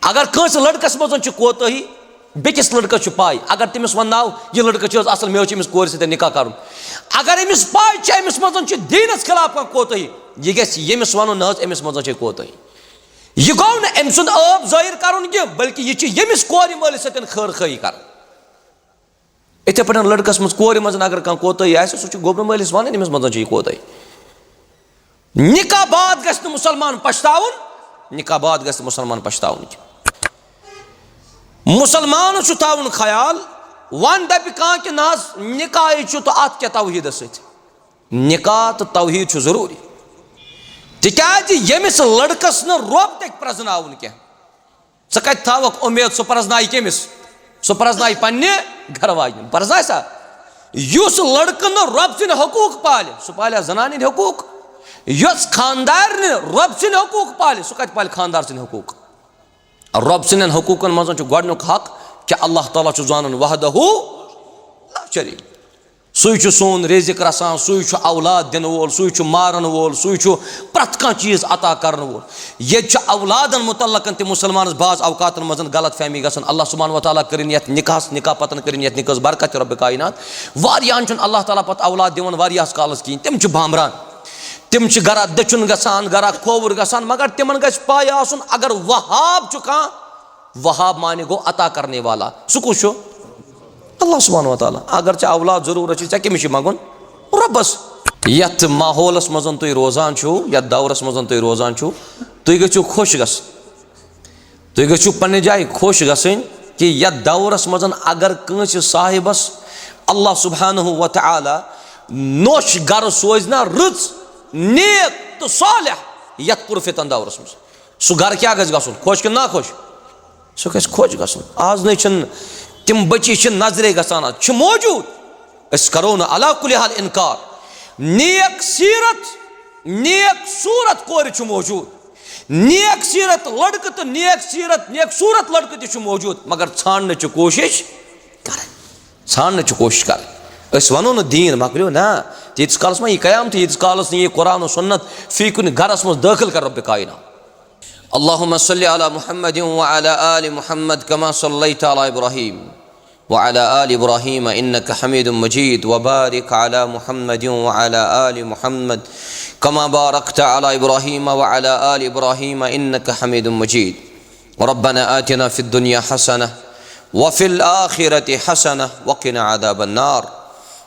अगर कंस लड़कस मज कोताही बेकिस लड़कस पाई अगर तमिस वनाव यह लड़का असल मे कोर सत निकाह कर अगर अमिस पाई अमिस मज दीनस खिलाफ कोताही यह गमिस वन न अमिस मज कोताही यह गो न अम सुंद अब जाहिर कर बल्कि यह यमिस कोर माल सत खैर खाई कर इथे पे लड़कस मज कोर मज अगर कह कोताही सह गोबर मालिस वन अमिस मज कोताही निकाह बाद गस मुसलमान पछताउन निकाह बाद गस मुसलमान पछताउन मुसलमान थावन ख्याल वन दप कह कि ना निकाह तो अत क्या तौहीद निकाह तो तौहीद जरूरी तिकाज यमिस लड़कस न रोब तक प्रजनावन क्या सह कत थवक उम्मीद सह प्रजनाय कमिस सह प्रजनाय पन्ने घर वाजन प्रजनाय सा युस लड़क न रोब सिन हकूक पाले सह पाले जनान हकूक युस खानदार न रोब सिन हकूक पाले सह कत पाले खानदार सिन हकूक रब सिन हकूकन मज गोडनुक हक कि अल्लाह ताला जान वहदहू ला शरीक सह सोन रिज़िक रसान सह औलाद दिन वोल सह मारन वोल सह प्रत कह चीज अता कर वोल ये औलादन मुतल्लकन ते मुसलमान बाज अवकातन मज गलत फहमी गसन अल्लाह सुब्हानहु व तआला करिन यत निकाह पतन करिन यत निकाह बरकत रब कायनात वारियान छन अल्लाह ताला पत औलाद दिवन वारियास कालस की तिम बामरान तिम गरा दचुन गसान गरा खोवर गसान मगर तिमन गस पाय आसुन अगर वहाब वहाब माने गो अता करने वाला सुकुश अल्लाह सुब्हानहु व तआला अगर चे औलाद जरूरत चे कमिश मगुन रब्बस यत माहौलस मजन तुम रोजान छो यत दौरस मजन तुम रोजान छो तुम गो खुश गस तुम गो पन्ने जाय खुश गसन कि यत दौरस मजन अगर कंस साहिबस अल्लाह सुब्हानहु व तआला नोश गर सोजना रच नेक तो सालिह यत पुरफितन दौरस मज सह गर क्या गसन खुश कि ना खुश सह गस खुश गसन आज न तिम बची नजरे गसान मौजूद अस करो न अला कुल हाल इनकार नेक सूरत कोर मौजूद नेक सीरत लड़क तो नेक सूरत लड़क मौजूद मगर छान कोशिश कर अस वनो न दीन मकलो ना तीस कालस मा यह कयामत यीस कालस ये कुरान सुन्नत फी कुन गरस मज दाखिल कर रब कायनात अल्लाहुम्मा सल्लि अला मुहम्मद व अला आलि मुहम्मद कमा सल्लैता अला इब्राहीम व अला आलि इब्राहीम इन्नका हमीदुम मजीद व बारिक अला मुहम्मद व अला आलि मुहम्मद कमा बारकता अला इब्राहीम व अला आलि इब्राहीम इन्नका हमीदुम मजीद रब्बना आतिना फिद दुनिया हसनह व फिल आखिरति हसनह व क़िना अज़ाबन नार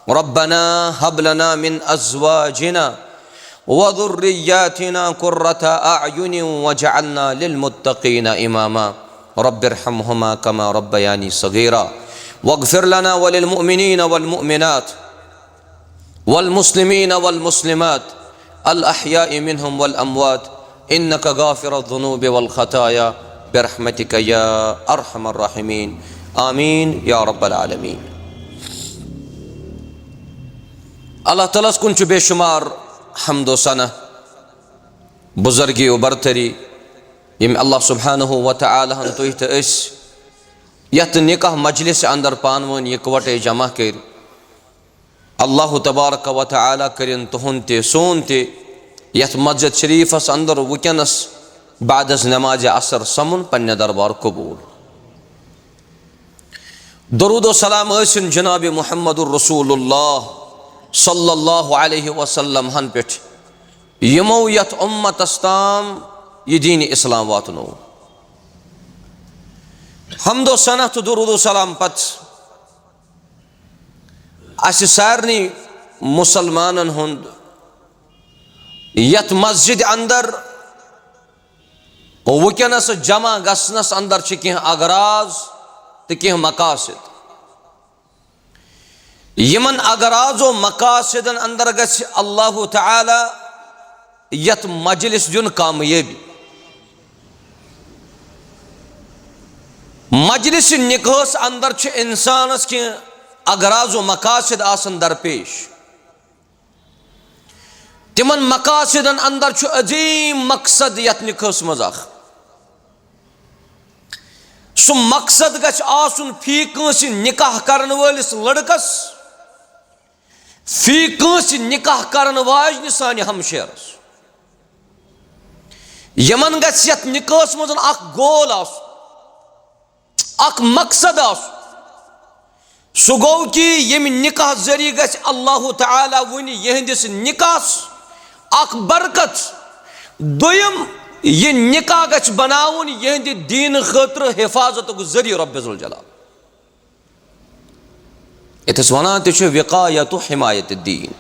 रब्बना हब लना मिन अज़वाजिना व ज़ुर्रिय्यातिना क़ुर्रता अअयुन वजअलना लिलमुत्तक़ीना इमामा रब्बिरहमहुमा कमा रब्बयानी सगीरा वग़फिर लना व लिलमुमिनीना वल मुमिनात वल मुस्लिमीना वल मुस्लिमात अल अहयाइ मिनहुम वल अमवात इन्नका गाफ़िरुज़्ज़ुनूबि वल ख़ताया बिरहमतिका या अरहमर राहिमीन आमीन या रब्बल आलमीन। अल्लाह ताला कुन बेशुमार हम्दो सना बुजुर्गी व बरतरी यम अल्लाह सुब्हानहु व तआला तुह तो यत निकाह मजलिस अंदर पान वन इकवटे जमा कर अल्लाह तबारक व तआला करिन तुहन ते सोन ते यत मस्जिद शरीफस अंदर वुकनस बादस नमाज असर समुन पन्ने दरबार कबूल दरूद व सलाम आसिन जनाब मुहम्मदुर रसूलुल्लाह सल्लल्लाहु अलैहि वसल्लम हन पे यमो यत उम्मतस ताम यह दीन इस्लाम वातनो हम्दो सना तो दुरूद सलाम पत अस सारनी मुसलमानन हुंद यत मस्जिद अंदर वुकनस जमा गसनस अंदर कह अगराज तो कह मकासद यमन अगराजो मकासदन अंदर गछ अल्लाह तआला यत मजलिस जुन कामयाबी मजलिस निकाहस अंदर इंसानस के अगराजो मकासद आसन दरपेश तिमन मकासदन अंदर अजीम मकसद यत निकाहस मज सो मकसद गछ आसुन फी कंस निकाह करन वालिस लड़कस फी कंस निकाह करन वाजन सानि हमशेरस यमन गछ यत निकाहस मज अख गोल आस अख मकसद सह गो कि यम निकाह जरिए गछ अल्लाह ताला वन यहंदिस निकास अख बरकत दोयम यह निकाह गछ बनाउन यहंद दीन खतर हिफाजत जरिए रब्बुल जलाल इतस वनान तु विकायत हिमायत दीन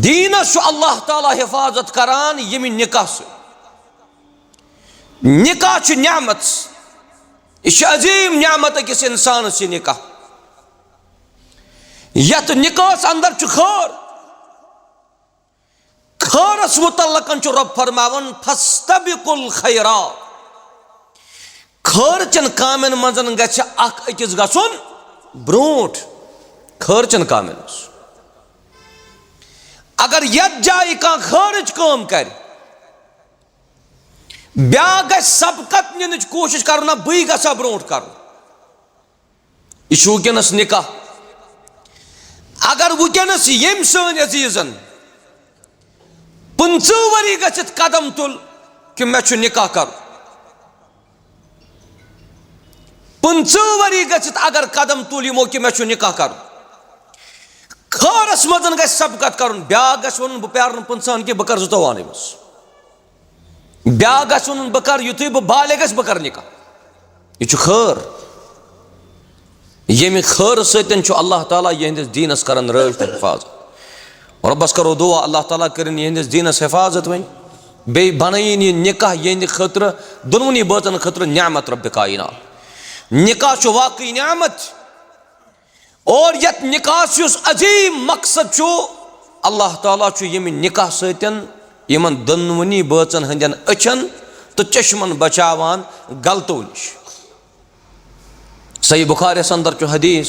दीनस अल्लाह ताला हिफाजत करान यम निकाह से निकाह न्यामत यह अजीम न्यामत अकिस इंसान से निकाह यत निकाह अंदर खैर खैरस मुतल्लकन रब फरमावन फस्तबिकुल खैरात खैर चन कामन मजन गछ अख अकिस गछुन ब्रोट खैर चन कामन अगर यत जाय का खैरच काम कर ब्या गछ सबकत निन कोशिश करना बी गसा ब्रोट कर यह वनस निकाह अगर वनस यम सन अजीजन 50 वरी गछित कदम तुल कि मे निकाह कर 50 वरी गछित अगर कदम तुल यमो कि मे निकाह कर खैरस मजन गछ सबकत कर ब्या गछ वन बह प्यार 50 कि बह कर जुतवान बस ब्या गछ वन बह कर युथु बह बाले गछ बह कर निकाह यह खैर यमि खैर सतन अल्लाह ताला यहंदिस दीनस करन रज तो हिफाजत रब्बस करो दुआ अल्लाह ताला करिन यहंदिस दीनस हिफाजत वन बे बनयन यह निकाह यहंद खतर दोनवनी बातन खतर न्यामत रब कायनात निकाह वाकई न्यामत और यत निकाह अजीम मकसद अल्लाह ताला यमि निकाह सतन यमन दोनवनी बातन हंदन अचन तो चश्मन बचावान गलतों निश सही बुखारी अंदर हदीस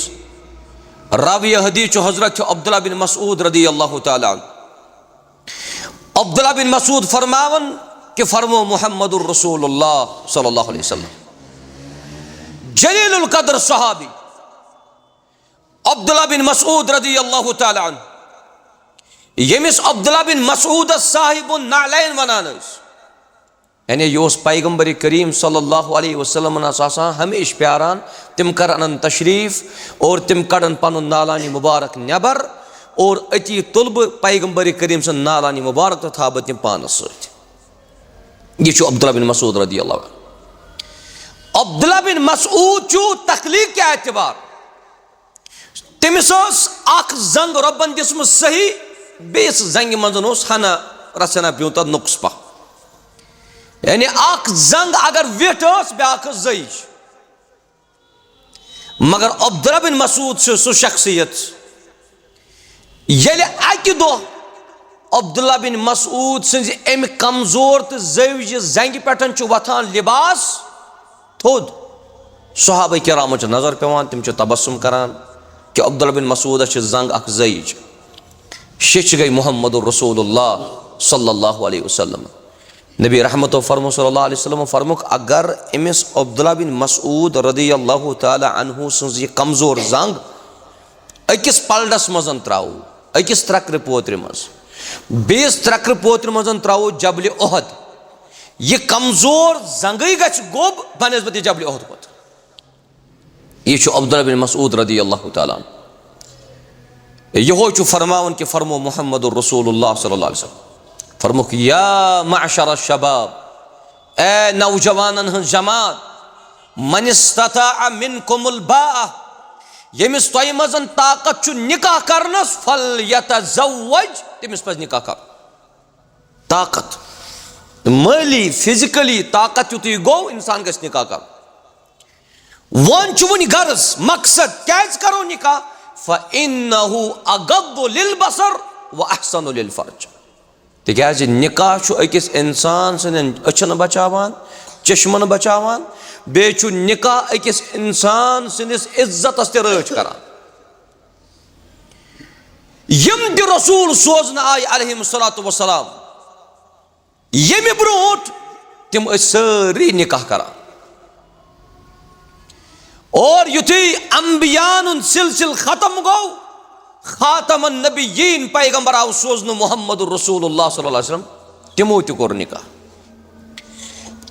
रावी हदीस हजरत अब्दुल्ला बिन मसूद रदी अल्लाह ताला अब्दुल्ला बिन मसूद फरमावन कि फरमो मुहम्मदुर रसूलुल्लाह सल्लल्लाहु अलैहि वसल्लम जलीलुल कद्र सहाबी अब्दुल्ला बिन मसूद रदी अल्लाह ताला यमिस अब्दुल्ला बिन मसूद साहिबुन नालैन वनान यानी यह पैगम्बर करीम सल्लल्लाहु अलैहि वसल्लम हमेशा प्यारान तिम करन तशरीफ और तिम कड़न पन नालानी मुबारक नबर और अति तुल बह पैगम्बर करीम सन नालानी मुबारक तो था तिम पानस सह अब्दुल्ला बिन मसूद रदी अल्लाह अब्दुल्ला बिन मसूद तखलीक के एतबार तमिस अख जंग रबन दिसम सही बेस जंग मजन हना रसना प्यू तथ नुक्स पह यानी अख जंग अगर वेट ब्याख जईज मगर अब्दुल्ला बिन मसूद सह शख्सियत ये अकि दो अब्दुल्ला बिन मसूद सज अम कमजोर तो जईज जंग पे वथान लिबास थोद सहाबा किराम नजर पेवान तिम तबस्सुम करान कि अब्दुल्ला बिन मसूद जंग अख जईज शिश गई मुहम्मदुर रसूलुल्लाह सल्लल्लाहु अलैहि वसल्लम नबी रहमत फरमो सल्लल्लाहु अलैहि वसल्लम फरमुक अगर अमिस अब्दुल्ला बिन मसूद रदी अल्लाह ताला अन्हु सज कमजोर जंग अकिस पलडस मजन त्रावो अकिस त्रक्र पोत्र मज बेस त्रक्र पोत्र मजन त्रावो जबल ओहद यह कमजोर जंगई गछ गोब बनस्बत जबल ओहद पत यह अब्दुल्ला बिन मसूद रदी अल्लाह ताला यहो फरमावन कि फरमो मुहम्मदुर रसूलुल्लाह सल्लल्लाहु अलैहि वसल्लम फरमुक या माशर शबाब ए नौजवानन हन जमात मन इस्तता मिनकुमुल बाअ यमिस तोय मजन ताकत छु निकाह करनस फल यतज़व्वज तमिस पज निकाह कर ताकत माली फिजिकली ताकत युत गो इंसान गस निकाह कर वन छु वन गर्ज मकसद कैज करो निकाह फइन्नहु अगद्दु लिल बसर व अहसनु लिल फर्ज तिकाज निकाह अकिस इंसान सन अचन बचावान चश्मन बचावान बे निकाह अकिस इंसान सनिस इज्जतस ते रच करान यम दि रसूल सोजन आय अलैहिस्सलातु वस्सलाम यमि ब्रोट तिम सारी निकाह करान और युथी अंबियान सिलसिल खत्म गो खातमन नबीयीन पैगंबर आव सोजन मुहम्मदुर रसूलुल्लाह सल्लल्लाहु अलैहि वसल्लम तिमो ते कोर निकाह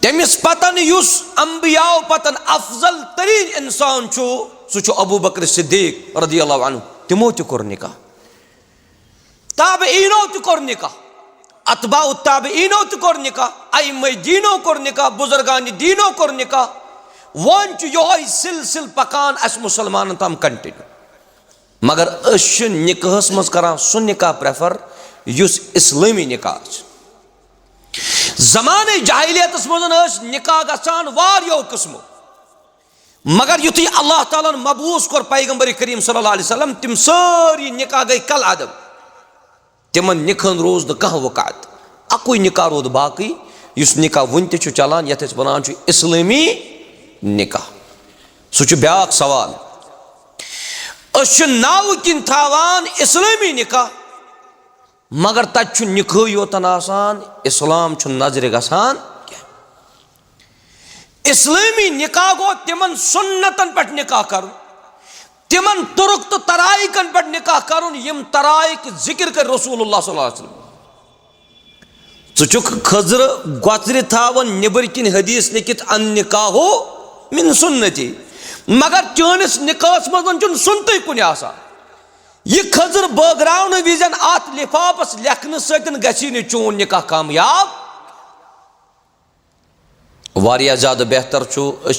तमिस पतन युस अंबियाओ पतन अफजल तरीन इंसान सह अबू बकर सिद्दीक रदियल्लाहु अन्हु तिमो त कोर निकाह ताबईनो त कोर निकाह अतबाउ ताबईनो त कोर निकाह अइम्मा दीनो कोर निकाह बुजुर्गान दीनो कोर निकाह वन योह सिलसिल पकान अस मुसलमान तम कंटिन्यू मगर निकाहस मज करान सह निकाह प्रेफर युस इस्लामी निकाह ज़माने जाहिलियतस मज निकाह गसान वारियो किस्मो मगर युथी अल्लाह ताला मबूस कोर पैगंबर करीम सल्लल्लाहु अलैहि वसल्लम तिम सारी निकाह गई कल अदम तिमन निखन रोज न कह वक़ात अकुई निकाह रोद बाकी युस निकाह वन त चलान यथ वनान इस्लामी निकाह सह ब्याक सवाल नाव किन थावान इस्लामी निकाह मगर तत निकाह योतन आसान इस्लाम नजर गसान इस्लामी निकाह गो तिमन सुन्नतन पे निकाह कर तिमन तुरुक तो तराइकन पे निकाह कर यम तराइक जिक्र कर रसूलुल्लाह सल्लल्लाहु अलैहि वसल्लम चुक खजर गोत्र थावन निबर किन हदीस लिखित अन निकाहो मिन सुन्नती मगर चोनिस निकाहस मजन सुनते कुन आसान यह खजर बगरावन विजन अत लिफाफस लेखन सतन गसी न चोन निकाह कामयाब वारिया ज्यादा बेहतर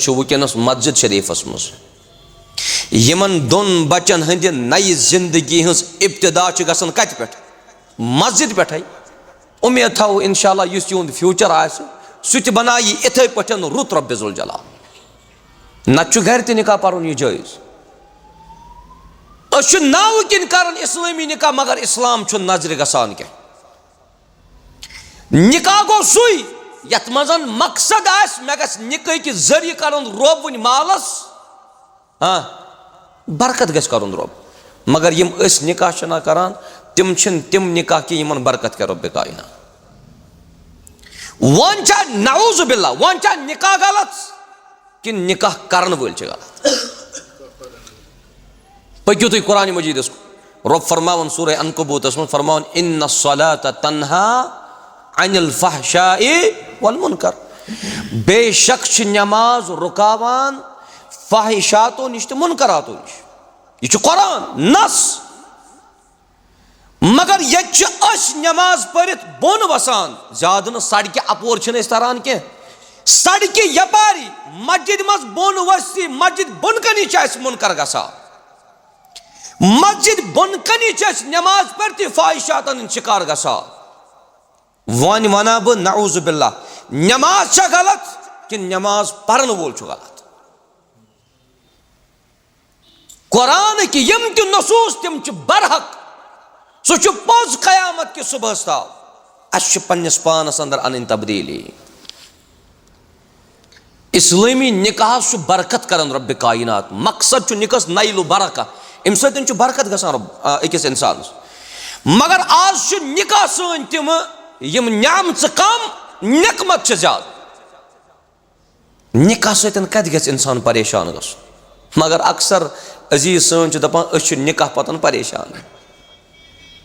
वुकनस मस्जिद शरीफस मज यमन दोन बचन हंद नई जिंदगी हज इब्तिदा गसन कत पे मस्जिद पे उम्मीद थो इंशाअल्लाह युस युंद फ्यूचर आसि सह बनाई इथे पे रुत रब्बे जुल जलाल नत घर त निकाह पर्न यह जायज नाव किन कर इस्लामी निकाह मगर इस्लाम नजर गसान क्या निकाह गो सुई यथ मजन मकसद आस मे गस निकाह कि जरिए कर रोब वन मालस हाँ बरकत गस कर रोब मगर यम निकाह ना करान तिम निकाह कि यमन बरकत कर रब्बे कायना वन चा नऊज़ बिल्लाह वन चा निकाह गलत कि निकाह करन वल गलत पक्यो तुम कुरान मजीद रब फरमावन सूरह अनकबूत फरमावन इन्ना सलात तन्हा अनिल फहशाई वल मुनकर बेशक नमाज रुकावान फाहिशातो निश तो मुनकरातो निश यह कुरान नस मगर ये नमाज पढ़ित बोन वसान ज्यादा न सड़क अपोर तरान कह सड़क यपारी मस्जिद मज बोन वसी मस्जिद बोनकनी मुनकर गसा मस्जिद बोनकनी नमाज पढ़ते फाहिशातन शिकार गसा वन वना बह नऊज़ बिल्लाह नमाज गलत कि नमाज पढ़न वोल गलत कुरान कि यम त नसूस तिम बरहक सह पोज कयामत कि सुबह ताव अस पन्निस पानस अंदर अन तब्दीली इस्लामी निकाह बरकत करन रब्बे कायनात मकसद निकाह नैल बरका अम सत बरकत गसान अकिस इंसान मगर आज निकाह सन तिम यम न्यामच कम निकमत ज्यादा निकाह सत कत ग इंसान परेशान गस मगर अक्सर अजीज सन दपान निकाह पतन परेशान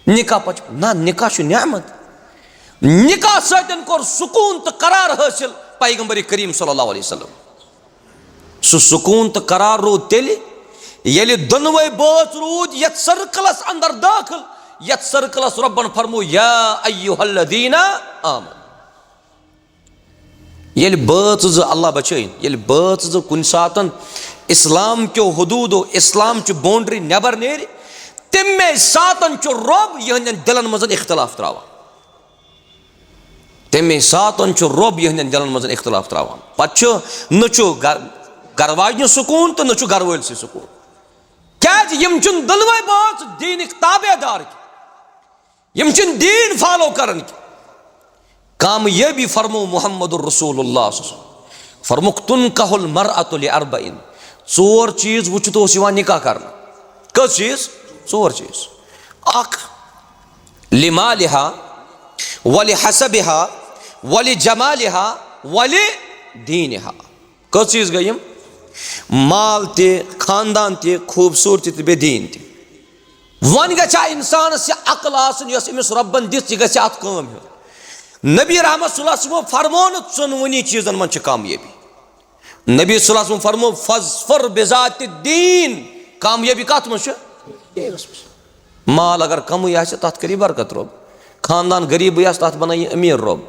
निकाह पे ना निकाह न्यामत निकाह सत कोर सुकून तो करार हासिल पैगंबर करीम सल्लल्लाहु अलैहि वसल्लम सह सुकून तो करार रूद तेल ये दोनवे बच रूद यथ सर्कलस अंदर दाखिल यथ सर्कलस रब्बन फरमो या अय्युहल्लज़ीना आमन ये बच अल्लाह बचाइन ये बच कुन सातन इस्लाम क्यों हदूदो इस्लाम बाउंड्री नबर नेर तमे सातन रब यहन दिलन मज इख्तलाफ त्रावान तमे सातन रब यहन दिलन मज इख्तलाफ त्रावान पे न गरवाजन सुकून तो न गरवल से सुकून क्या यम दलवे बात दीन ताबेदार यम दीन फॉलो करन कामयाबी फरमो मुहम्मदुर रसूलुल्लाह फरमुक तुनकाहुल मरअतु लिअरबइन चोर चीज वुचित निकाह करना कस चीज चोर चीज अख लिमालिहा वलि हसबिहा वलि जमालिहा वलि दीनिहा कस चीज गई माल ते खानदान ते खूबसूरती ते बेदीन ते वन गा इंसानस अकल आसन यस अमिस रब्बन दिस यह गि अत काम नबी रहमत सल्लल्लाहु अलैहि वसल्लम फरमोन चुनवनी चीजन मन कामयाबी। नबी सल्लल्लाहु अलैहि वसल्लम फरमो फज़फर बिज़ाति दीन, कामयाबी कत मज माल अगर कम तथ करी बरकत रोब, खानदान गरीब तथ बन अमीर रोब,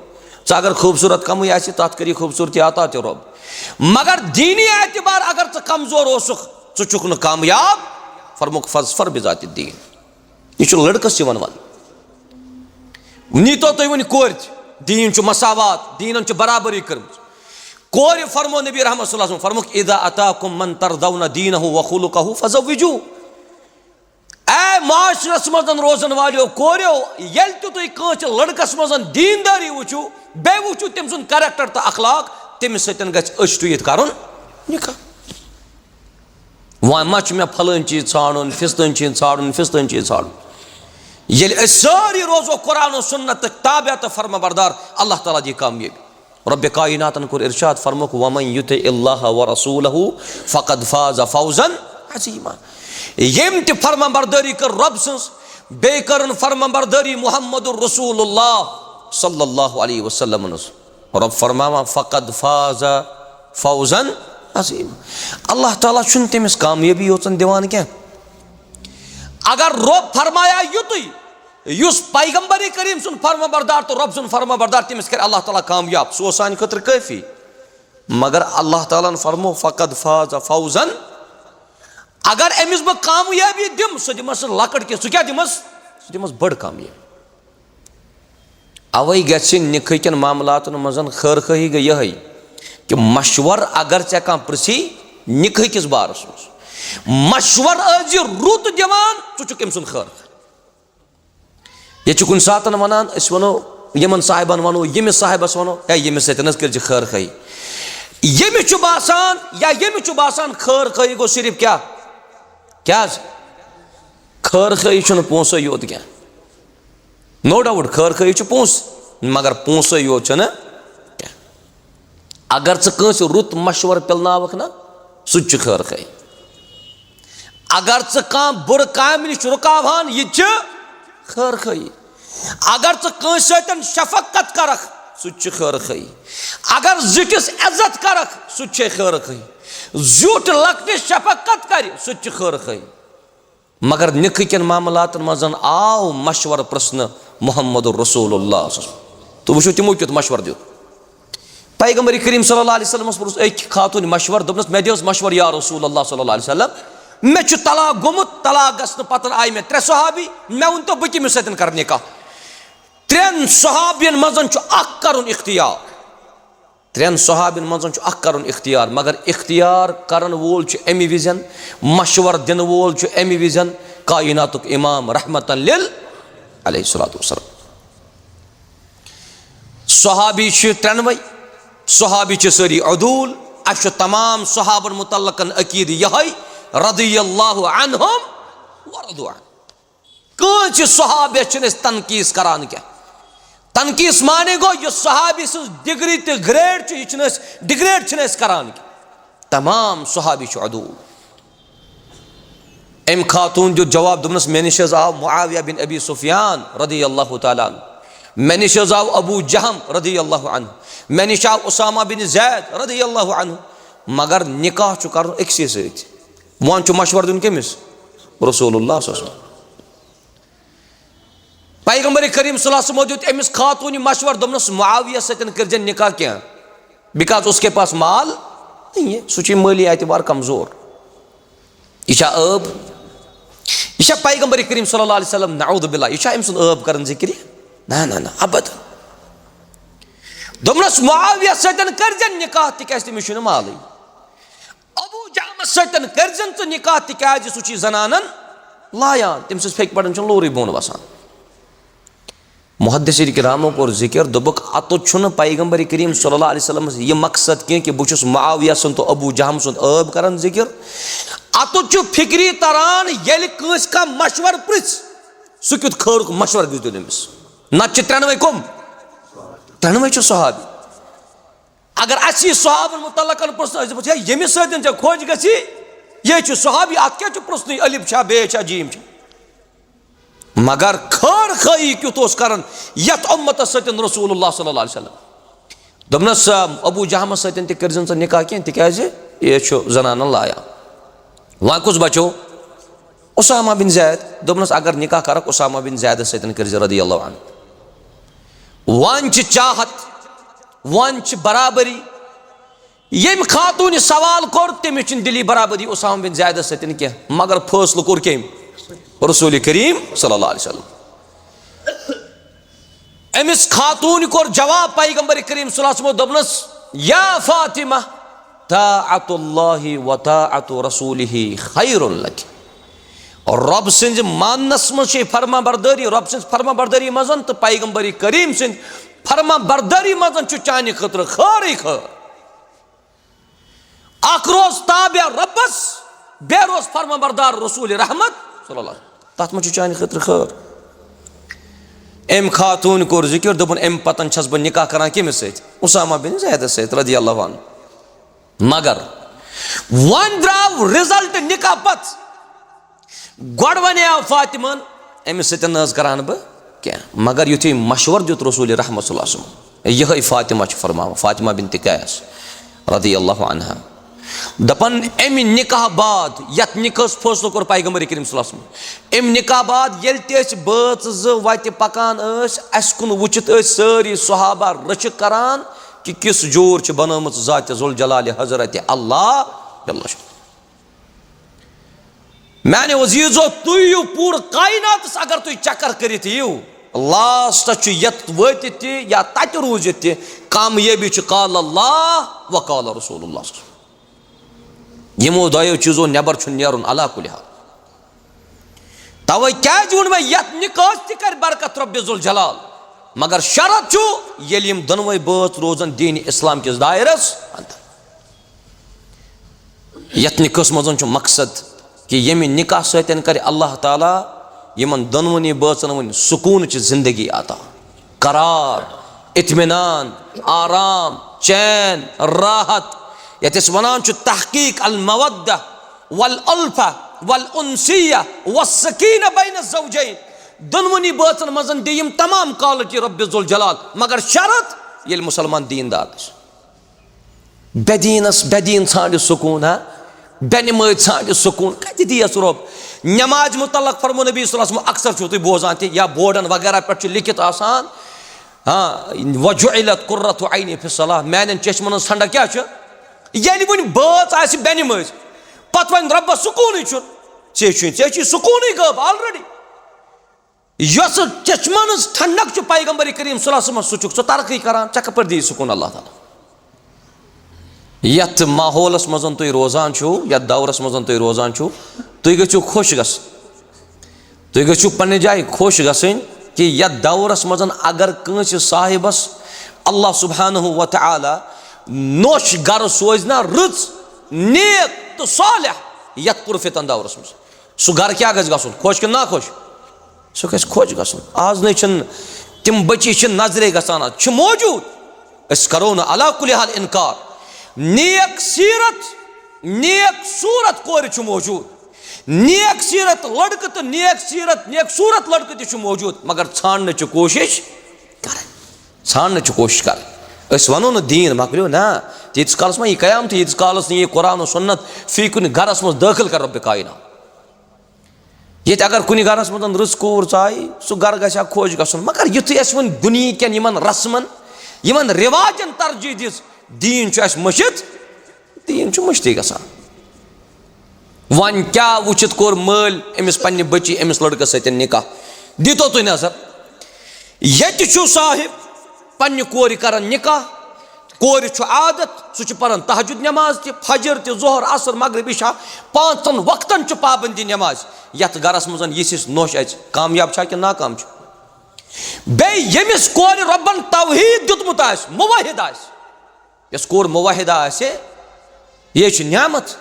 अगर खूबसूरत कम तथ करी खूबसूरती आता तो रोब, मगर दीनी एतबार अगर कमजोर चुक न कामयाब, फरमुक फज़फर बिज़ाति दीन। यह लड़कस वन नीतो तुम वन कोर दीन मसावात, दीन बराबरी कर कोर फरमो नबी रहमत सल्लल्लाहु अलैहि वसल्लम फरमुक इदा अताकुम मन तरदौना दीनहु व खुलुकहु फज़व्विजू। ए माशरस मजन रोजन वालो कोरो यल तुम कस लड़कस मजन दीनदारी वुचू बे वुचू तम सुन कैरेक्टर तो अखलाक, तमिस सतन गछ टुयत करन निकाह। वन मच मे फलन चीज छाड़न, फिस्तन चीज छाड़न, फिस्तन चीज छाड़न। ये सारी रोजो कुरान सुन्नत ताबे तो फर्मा बरदार, अल्लाह ताला दी कामयाबी। रब्बे कायनातन कुर इरशाद फरमुक वमन युतिइल्लाह व रसूलहु फक़द फाज़ फौज़न अज़ीमा। यम ते फर्मा बरदारी कर रब सन्स, बे करन फर्मा बरदारी मुहम्मदुर रसूलुल्लाह सल्लल्लाहु अलैहि वसल्लम। रब फरमावा फक़द फाज़ फौज़न अज़ीमा। अल्लाह ताला छुन तमिस कामयाबी योचन दिवान क्या। अगर रब फरमाया युतु युस पैगंबरी करीम सुन फर्मा बरदार तो रब सुन फर्मा बरदार तमिस कर अल्लाह ताला कामयाब, सो सान खतर काफी। मगर अल्लाह ताला ने फरमो फक़द फाज़ फौज़न, अगर अमिस बह कामयाबी दिम सो दिमस लकड़ के सो क्या दिमस, सो दिमस बड़ कामयाबी। अवै गछि निकाह केन मामलातन मजन खैर खही गई यही कि मशवर अगर चे कह पृसी निकाह किस बारस मशवर रुत दिवान चुक अम सुन खैर। ये कुन सात वनान वनो यमन साहिबन वनो यमिस साहिबस वनो है यमिस सतन कर खैर खही, यमिस बासान या यमिस बासान खैर खही गो सिर्फ क्या क्या खैर खही पोसो योत क्या, नो डाउट खैर खही पोस, मगर पोसो योत क्या। अगर च रुत मशवर पिलनावक ना सह खैर खही, अगर च बुर काम नश रुकावान यह खैर खही, अगर सन शफकत करख सह खैर खही, अगर जुटिस इज्जत करख सह खैर खही, जुट लकटिस शफकत कर सह खैर खही। मगर निकाह केन मामलातन मजन आव मशवर प्रश्न मुहम्मदुर रसूलुल्लाह तो वो तमो क्युत मशवर दित। पैगंबर करीम सल्लल्लाहु अलैहि वसल्लम पुरुष एक खातून मशवर दोपनस मे दिस मशवर या रसूलुल्लाह सल्लल्लाहु अलैहि वसल्लम, मे तलाक गोमुत, तलाक गसन पतन आय मे 3 सहाबी, मे वन तो बह कमिस सतन कर निकाह। 3 सहाबियन मजन अख करन इख्तियार, 3 सहाबियन मजन अख करन इख्तियार, मगर इख्तियार करन वोल अमि विजन, मशवर दिन वोल अमि विजन कायनातुक इमाम रहमतन लिल अलैहिस्सलातु वस्सलाम। सहाबी 93, सहाबी सारी अदूल। अश तमाम सहाबन मुतल्लकन अकीद यही रदियल्लाहु अन्हुम व रदू अन। कौन सहाबे तनकीस करान क्या, तनकीस माने गो यह सहाबी सज डिग्री तो ग्रेड यह डिग्रेड करान क्या, तमाम सहाबी अदूल। अम खातून जो जवाब दोपनस मे निश आव मुआविया बिन अबी सुफियान रदियल्लाहु तआला अन्हु, मे निश आव अबू जहम रदियल्लाहु अन्हु, मे निश आव उसामा बिन ज़ैद रदियल्लाहु अन्हु। मगर निकाह कर अक्सी सत वन मशवर दिन कमिस रसूलुल्लाह सल्लल्लाहु अलैहि वसल्लम। पैगंबर करीम सल्लल्लाहु अलैहि वसल्लम दित अमिस खातून मशवर दोपनस मुआविया सतन कर निकाह क्या, बिकॉज उसके पास माल नहीं है, सह माली एतबार कमजोर, यह अब यह पैगंबर करीम सल्लल्लाहु अलैहि वसल्लम नऊद बिल्लाह यह अम सुन अब कर जिक्र ना ना ना अबद। दोपनस मुआविया सतन कर निकाह तिकाज तमिस माल, अबू जहम सतन कर तो निकाह तिकाज सह जनानन लायान, तम फेक पड़न लोरी बोन वसान। मुहद्दिसीन किरामो कोर जिक्र दोबक अतो पैगंबर करीम सल्लल्लाहु अलैहि वसल्लम यह मकसद कह कि बहुत मुआविया सुन तो अबू जहम सुन अब कर जिक्र, अतो फिक्री तरान ये कंस का मशवर पृछ सह क्युत खैर मशवर गो तमिस न 93 कम 93 सहाबी। अगर असी सहाबन मुतल्लकन प्रश्न यमिस सतन खोज गि ये सहाबी अत क्या प्रश्न अलिफ छा बे छा जीम छा, मगर खर खई क्युत ओस करन यत उम्मतस सतन रसूलुल्लाह सल्लल्लाहु अलैहि वसल्लम दोपनस अबू जहमस सतन ते करजन स निकाह कह तिकाज ये छु जनान लाया वहां कुछ बचो उसामा बिन जैद दोपनस अगर निकाह करक उसामा बिन जैद सतन करज रदियल्लाहु अन्हु वन च चाहत वन च बराबरी यम खातून सवाल कोर तमिस दिली बराबरी उसामा बिन जैद सतन कह मगर फैसलो कोर केम रसूल करीम सल्लल्लाहु अलैहि वसल्लम अमिस खातून कोर जवाब पैगंबर करीम सल्लल्लाहु अलैहि वसल्लम दोपनस या फातिमा ताअतुल्लाहि व ताअतु रसूलिहि खैरुल लक रब सिंज मानस मज फरमा बरदारी रब सिंज फरमा बरदारी मजन तो पैगंबर करीम सिंज फरमा बरदारी मजन चाने खतर खर खर अख रोज ताबे रबस बे रोज फरमा बरदार रसूल रहमत तथ मज चाने खतर खर एम खातून कोर जिक्र दोपन एम पतन छस बह निकाह करान कमिस सत उसामा बिन जैद सत रदियल्लाहु अन्हु मगर वन द्राव रिजल्ट निकाह पत गोड वने फातिमन अमिस सतन करान बह क्या मगर युथि मशवर दित रसूल रहमत सल्लल्लाहु अलैहि वसल्लम यह फातिमा फरमा फातिमा बिनत कैस रदियल्लाहु अन्हा दपन अमि निकाह बाद यत निकाह फैसलो कोर पैगंबर करीम सल्लल्लाहु अलैहि वसल्लम अमि निकाह बाद येल ते बच वत पकान अस कुन वुचित सारी सहाबा रच करान कि किस जोर च बनमत जात जुल जलाल हजरत अल्लाह मैंने वजीजो तुयु पूर कायनात अगर तुम चक्कर करित यू लास्ट यत वत या तत रूजित कामयाबी काल अल्लाह व काल रसूलुल्लाह यमो दो चीजों नबर नेरुन अला कुल हाल तवे क्या वोन मे यत निकाह कर बरकत रब्बे जुल जलाल मगर शरत यम दोनवे बच रोजन दीन इस्लाम किस दायरस अंदर यत निकाह मजन मकसद कि यमि निकाह सतन कर अल्लाह ताला यमन दोनवनी बचन वन सुकून जिंदगी आता करार इत्मीनान आराम चैन राहत यस वनान तहकीक अल मवद्दा वल उल्फा वल उनसिया वस्सकीना बैन ज़ौजैन दोनवनी बचन मजन दियम तमाम क्वालिटी रब्बे जुल जलाल मगर शरत ये मुसलमान दीनदार बेदीनस बेदीन छाड़ सुकून बेनमाज छाड़ सुकून कत दियस रब नमाज मुतल्लक फरमो नबी सल्लल्लाहु अलैहि वसल्लम अक्सर छो तुम बोजान ते या बोर्डन वगैरह पे लिखित आसान हाँ वजुइलत कुर्रतु ऐनी फि सलाह मैंने चश्मन ठंडा क्या ये वन बच बेनमाज पत वन रब्बस सुकून चे सुकून गब ऑलरेडी यस चश्मन ठंडक पैगंबर करीम सल्लल्लाहु अलैहि वसल्लम सह तरक्की करान चे कप दी सुकून अल्लाह ताला यत माहौलस मजन तुम रोजान यत दौरस मजन तुम रोजान तुम गो खुश तुम गो पन्ने जाय खुश गन कि यत दौरस मजन अगर कंस साहिबस अल्लाह सुब्हानहु व तआला नोश गर सोज ना रच नेक तो सालिह यत पुरफितन दौरस मज सह गर क्या गन खुश कि ना खुश सह गस खुश गन आज न तिम बची नजरे गसान मौजूद अस करो न अला कुल हाल इनकार नेक सीरत नेक सूरत कोर मौजूद नेक सीरत लड़क तो नेक सूरत लड़क तक मौजूद मगर छान कोशिश कर छान कोशिश कर वनो न दीन मकलो ना तीस कालस मा यह कयाम तीस कालस ये कुरान सुन्नत फी कुन गरस मज दाखिल कर रब्बे कायना ये अगर कुन गरस मज रस कोर चाय सह गर गया खोज गसन मगर युथ वन दुनिया कन रस्मन इन रिवाजन तरजीह दिस दीन मशित दीन मुश्ती गसान वन क्या वुचित कोर मल अमिस पन्ने बची अमिस लड़कस सत निकाह दीतो तुम नजर ये साहिब पन्ने कोर कर निकाह कोर आदत सह पान तहजुद नमाज त फजर त जोहर असर मगरिब इशा 5 वक्तन पाबंदी नमाज यथ गरस मजन यिस नोश कामयाब कि नाकाम बे यमिस कोर रब्बन तौहीद दितमुत मुवाहिद यस कोर मुवाहिद ये नियामत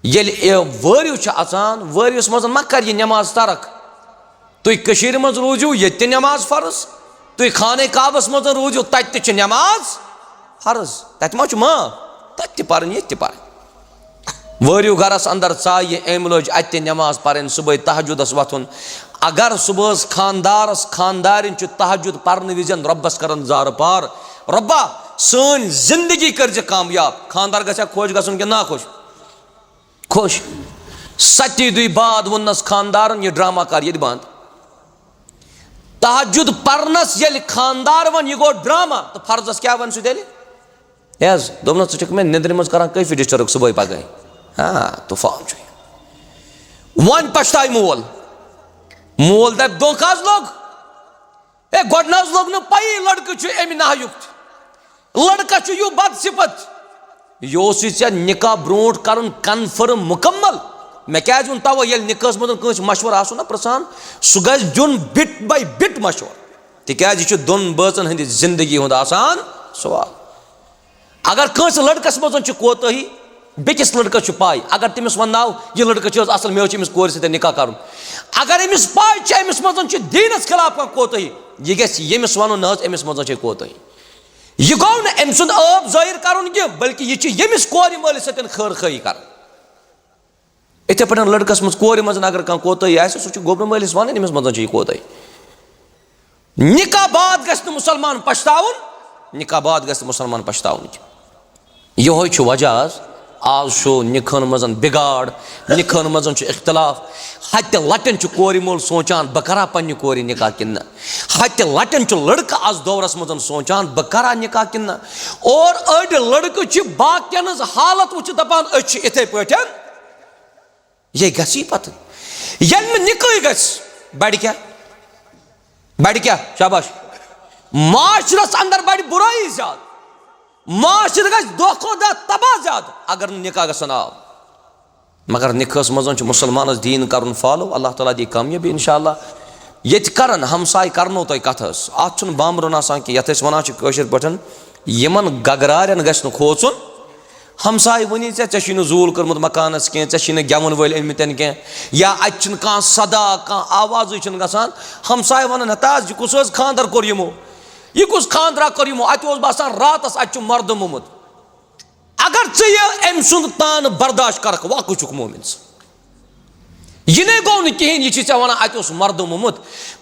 ये वरियो अचान वरियस मजन मा कर नमाज तरक तुम मज रूजू ये नमाज फर्ज तुम खाने काबस मज रूजू तत नमाज फर्ज तत मा मा तत पान ये पान वरियो गरस अंदर चाय अम लज अत नमाज पढ़ सुबह तहजुदस वथुन अगर सुबह खानदारस खानदारिन तहजुद पर्न विजन रब्बस करन जार पार रब्बा सन जिंदगी कर कामयाब खानदार गया खुश गन कि ना खुश खुश 7 दुई बाद वनस खानदारन यह ड्रामा कर ये बंद तहजुद पर्नस ये खानदार वन यह गो ड्रामा तो फर्जस क्या वन सह दोपन च मे निंद्र मज कर कैफी डिस्टर्ब सुबह पगह हाँ तो फाम वन पछताय मोल मोल दप दोख लोग ए गोड लोग न पई लड़के अमि नायुक्त लड़का यू बद सिफत यह निकाह ब्रोट कर कन्फर्म मुकम्मल मे क्या वो तव ये निकाह मज मशवर आसो ना प्रसान सह गज दिन बिट बाय बिट मशवर तिक दोन बचन हंद जिंदगी हुंद आसान सवाल अगर कंस लड़कस मज कोताही बेकिस लड़कस पाई अगर तमिस वनो यह लड़का असल मे कोर सत निकाह कर अगर अमिस पाई अमिस मज दीनस खिलाफ कह कोताही यह गमिस वन न अमिस मज कोताही यह गो न अम सुंद अब जाहिर कर बल्कि यह यमिस कोर मालिस सत खैर खाई कर इथे पे लड़कस मज कोर मज अगर कह कोताही सह गोबर मालिस वन अमिस मज कोताही निकाह बाद गि मुसलमान पछताउन निकाह बाद गि मुसलमान पछताउन यह वजह आज निखन मज बिगाड़ निखन मज इख्तलाफ हत लटन कोर मोल सोचान बह करा पन्ने कोर निकाह कि हत लटन लड़का आज दौरस मज सोचान बह करा निकाह कि और अड़ लड़के बाकियन हालत वो दपान इथे पे ये गसी पत ये निकाह गड़ क्या शाबाश माशरस अंदर बड़ बुराई ज्यादा माशर गज दो तबाह ज्यादा अगर निकाह गसन आव मगर निकाह मज मुसलमान दीन कर फॉलो अल्लाह ताला दी कामयाबी इंशाअल्लाह ये करन हमसाय करनो तो कथ अत बामरुन आसान कि यथ वन पे यमन गगरारन गन खोचुन हमसाय वनी ऐ जूल कर्मुत मकानस कह गेवन वल अमितन कह या अत कह सदा कह आवाज गसान हमसाय वन ताज कुस खानदर कोर यमो यह कुछ खानदरा कर यमो अत बसान रातस अत मर्द मुमुत अगर अम सुंद तान बर्दाश्त कर वाकुचुक मोमिन यह गो न कहें यह वन अत मर्द मुमुत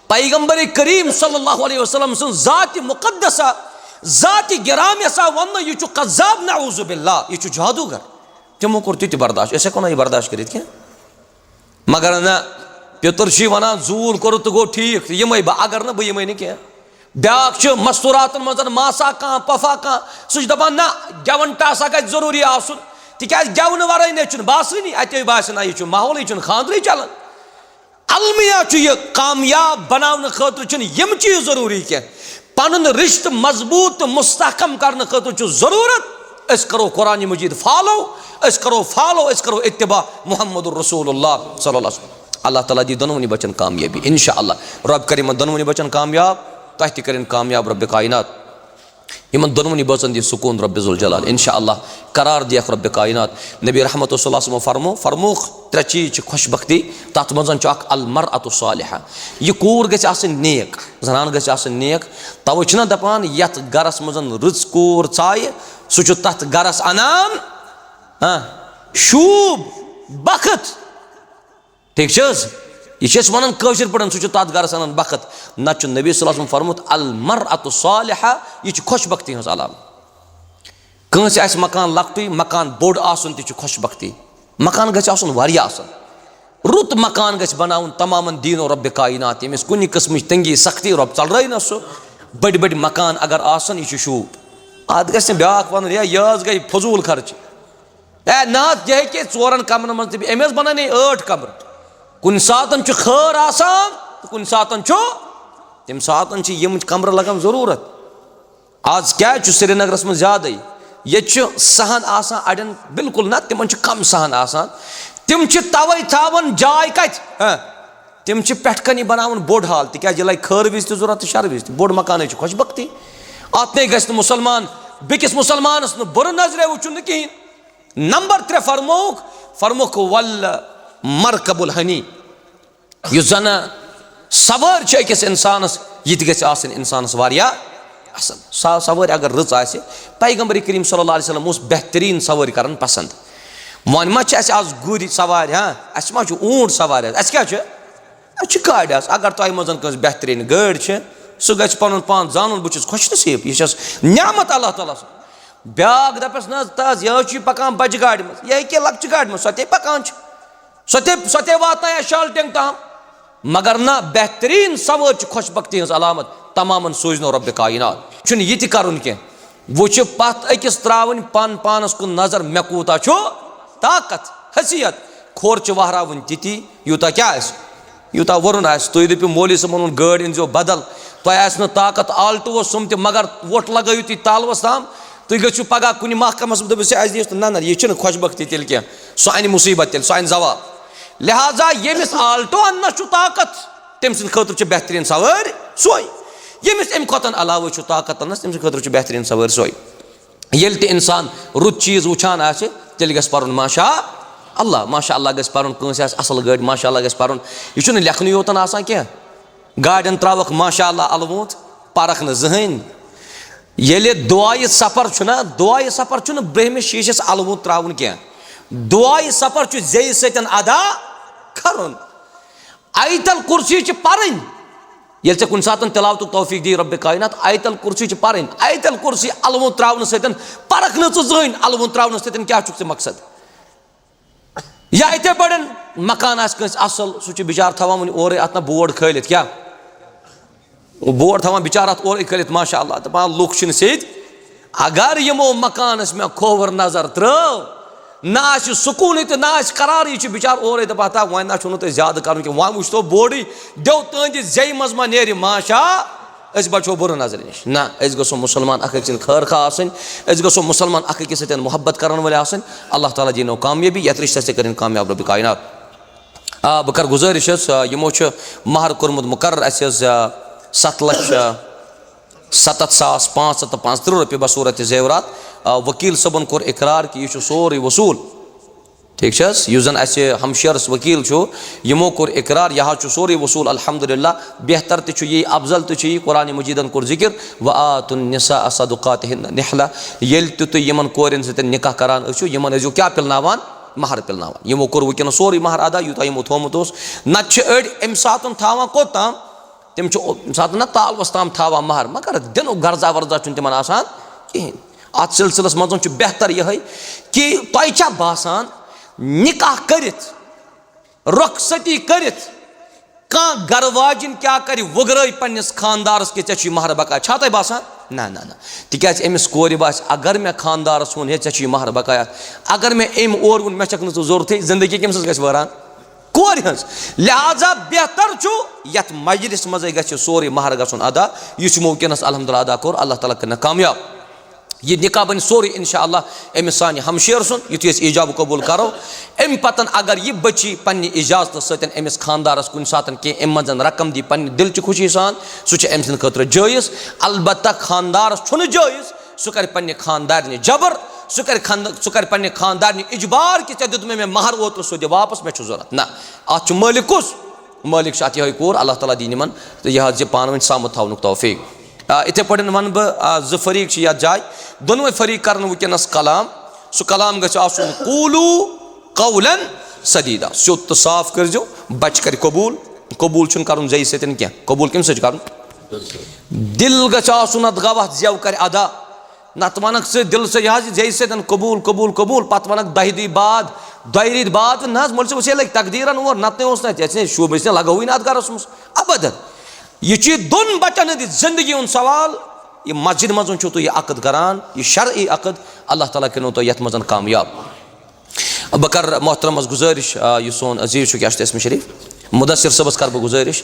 पैगंबर करीम सल्लल्लाहु अलैहि वसल्लम सुन जात मुकद्दसा जात गिराम सा वन यह कज़्ज़ाब नऊज़ु बिल्लाह यह जादूगर तमो कोर ति बर्दाश्त अस हेको ना यह बर्दाश्त कर मगर न पितर वन जूल कोर तो गो ठीक यम अगर न बह यम न कह ब्याक मस्तूरातन मज मासा कह पफा कह सह दपान ना गेवन टासा गज जरूरी आसन तिक गेवन वर न बासनी अत बास ना यह माहौल यह खानदर चलान अलमिया यह कामयाब बनाने खतर यम चीज जरूरी कह पन रिश्त मजबूत मुस्तहकम करने खतर जरूरत अस करो कुरान मजीद फॉलो अस करो इत्तिबा मुहम्मद रसूलुल्लाह सल्लल्लाहु अलैहि वसल्लम अल्लाह ताला दी दोनों बचन कामयाबी इंशाअल्लाह रब करीम दोनों बचन कामयाब तह त कर कामयाब रब कायनात इन दोनों बचन दी सुकून रब ज़ुल जलाल इंशाअल्लाह करार दियक रब कायनात नबी रहमत फरमो फरमोख 3 चीज खुशबख्ती तथ मज अल मरअतु सालिहा यह कूर गछ आसन नेक जनान गछ आसन नेक तव छना दपान यथ गरस मज रच कूर चाय सु तथ गरस अनान शूब बखत ठीक यह वन कशर पे सह तथ गरस अनान बखत नत नबी सल्लल्लाहु अलैहि वसल्लम फरमुत अल मरअतु सालिहा यह खुशबख्ती हज अलाम कंस आस मकान लक्टुय मकान बोड़ आसन ति खुशबख्ती मकान गछ आसन वारिया आसन रुत मकान गछ बनाउन तमामन दीनो रब कायनात यमिस कुनि किस्म तंगी सख्ती रब चलराय न सो बड़ बड़ मकान अगर आसन यह शूब अत गछ ब्याक वन यह गई फजूल खर्च ए ना यह के 4 कमरन मज अमेस बनाने 8 कमर कुन सातन खैर आसान कुन सातन तम सातन यम कमर लगन जरूरत आज क्या श्रीनगरस मज ज्यादा ये सहन आसान अड़न बिल्कुल ना तिमन कम सहन आसान तिम तवे थावन जाय कत तिम पेट कनी बनावन बोड़ हाल तिक लगे खैर विज जरूरत शर विज बोड़ मकान खुशबख्ती अत न गि मुसलमान बेकिस मुसलमानस न बुर नजरे वुचुन कहें नंबर 3 फरमोख वल मरकबुल हनी यह जन सवार अकिस इंसानस यह गन इंसानस वारिया असल सवार अगर रच आसे पैगंबर करीम सल्लल्लाहु अलैहि वसल्लम उस बेहतरीन सवार करन पसंद वन मा आज गुरी सवार हाँ अस मा ऊंट सवार अस क्या अच्छी गाड़ी अगर तुम मज बेहतरीन गाड़ी सह गि पन पान जान बहुत खुश नसीब यह न्यामत अल्लाह ताला ब्याक दपस न तज यह पकान बज गाड़ी मज यह लक्चि गाड़ी मज सो पकान सो वात शालटेंग तम मगर ना बेहतरीन सवार खुशबख्ती हज अलामत तमाम सोजनो रब कायनात यह कर वो पत अकिस त्रावन पान पानस कुन नजर मे कूता ताकत हसीयत खोर वहरावन ती यूता क्या यूता वरुन तुम दपो मौली सबन गाड़ी अनजो बदल तुम ताकत आल्टो सुम मगर वोट लगो तुम तालवस ताम तुम गो पगह कुन महकमस दिस ना यह खुशबख्ती तेल क्या सो अन मुसीबत तेल सो अन जवाब लिहाजा यमिस आल्टो अन्न ताकत तम सद खतर बेहतरीन सवार सोई यमिस अम खोतन अलाव ताकत अनस तम खतर बेहतरीन सवार सोई ये इंसान रुत चीज वुचान तेल गस पर्न माशा अल्लाह गस पर्न कंस असल गाड़ी माशा अल्लाह गस पर्न यह लेखन योतन आसान क्या गाड़ियन त्रावक माशा अल्लाह अलवूत परख न जहन ये दुआई सफर दुआई सफर ब्रहमिस शीशस अलवूत त्रावन क्या दुआई सफर जे सतन अदा कर आयतल कुर्सी पर्न ये कुन सात तिलावत तौफीक दी रब कायनात आयतल कुर्सी पर्न आयतल कुर्सी अलवूत त्रावन सतन परख न जहन अलवूत त्रावन सतन क्या मकसद या इथे पड़न मकान असल सह बिचार थवान और अत बोर्ड खलित क्या बोर्ड थवान बिचार अत और खलित माशा अल्लाह दपान लुक सद अगर यमो मकानस मे खोवर नजर त्रव ना सुकून तो ना करार बिचार और दपा वन ना ज्यादा कर वन वो बोर्ड दो तुंद जे मज मा नेर माशा बचो बुर नजर नश ना गो मुसलमान अख खैर खा गो मुसलमान अख सत मोहब्बत कर वाले अल्लाह ताला दीनो कामयाबी ये रिश्ते से कर कामयाब रब कायनात बह कर गुजारिश यमो महर कोर्मुत मुकर्रर 7,57,535 रुपये बसूरत जेवरात वकील सबन कोर इकरार कि यह सोरे वसूल ठीक जन हमशेरस वकील यमो कोर इकरार यह सोरे वसूल अल्हम्दुलिल्लाह बेहतर ती अफजल ती कुरान मजीदन कोर जिक्र व आतुन्निसा सदुकातिहिन्न निहला येल तुम यमन कोरन सत निकाह करान यमन क्या पिलनावान महर पिलनावान यमो कोर वुकन सोरे महर अदा यूता यमो थोमुत नत अड़ अम सात थावान कोताम तम सात ना तालवस ताम थावान महर मगर दिन गर्जा वर्जा तिम आसान कहें अत सिलसिलस मज बेहतर यह कि तुम बासान निकाह करित रुखसती करित कह गरवाजिन क्या कर वुगरई पन्निस खानदारस के चे महर बकाया छा तुम बासान ना ना ना तिकाज अमिस कोर बास अगर मे खानदारस वोन हे चे महर बकाया अगर मे अम और वोन मे चक न जरूरत जिंदगी कम गि वरान कोर हज लिहाजा बेहतर यथ मजलिस मज ग सोरे महर गन अदा यह वनस अल्हम्दुलिल्लाह अदा कोर अल्लाह ताला कर कामयाब यह निकाह बन सोरे इंशाअल्लाह अमिस सानि हमशेर सुन युथि ईजाब कबूल करो अम पतन अगर यह बची पन्ने इजाजत सतन अमिस खानदारस कुन सातन के अम मजन रकम दी पन्ने दिल च खुशी सान सह अम सद खतर जायज़ अलबत्ता खानदारस छुन जायज़ सह कर पन्ने खानदारनि जबर सह कर पन्ने खानदारनि इजबार कि ऐ दुत मे महर ओत सो दे वापस मे जरूरत ना अत मालिक कुस मालिक यह कोर अल्लाह ताला दी निमन तो यह पान वन सामत थवनुक तौफीक इथे पे वन बह ज फरीक यथ जाय दोनवे फरीक कर वनस कलाम सह कलाम गूलू कौलन सदीदा स्योद तो साफ कर बच कर कबूल कबूल कर जय सतन क्या कबूल कम कर दिल गन गवाह जेव कर अदा नत वनक दिल से यह जय सतन कबूल कबूल कबूल पत वनक 2 दी बाद 2 रेत बाद ना मोल से लग तकदीरन और नत शोब लगो ना गरस मज अबदन यह दोन बचन हंद जिंदगी हूं सवाल यह मस्जिद मज तुम यह अकद करान यह शरई अकद अल्लाह ताला करो तो यथ मज कामयाब बह कर मोहतरमस गुजारिश यह सोन अजीज क्या इसमें शरीफ मुदस्सिर सबस कर बह गुजारिश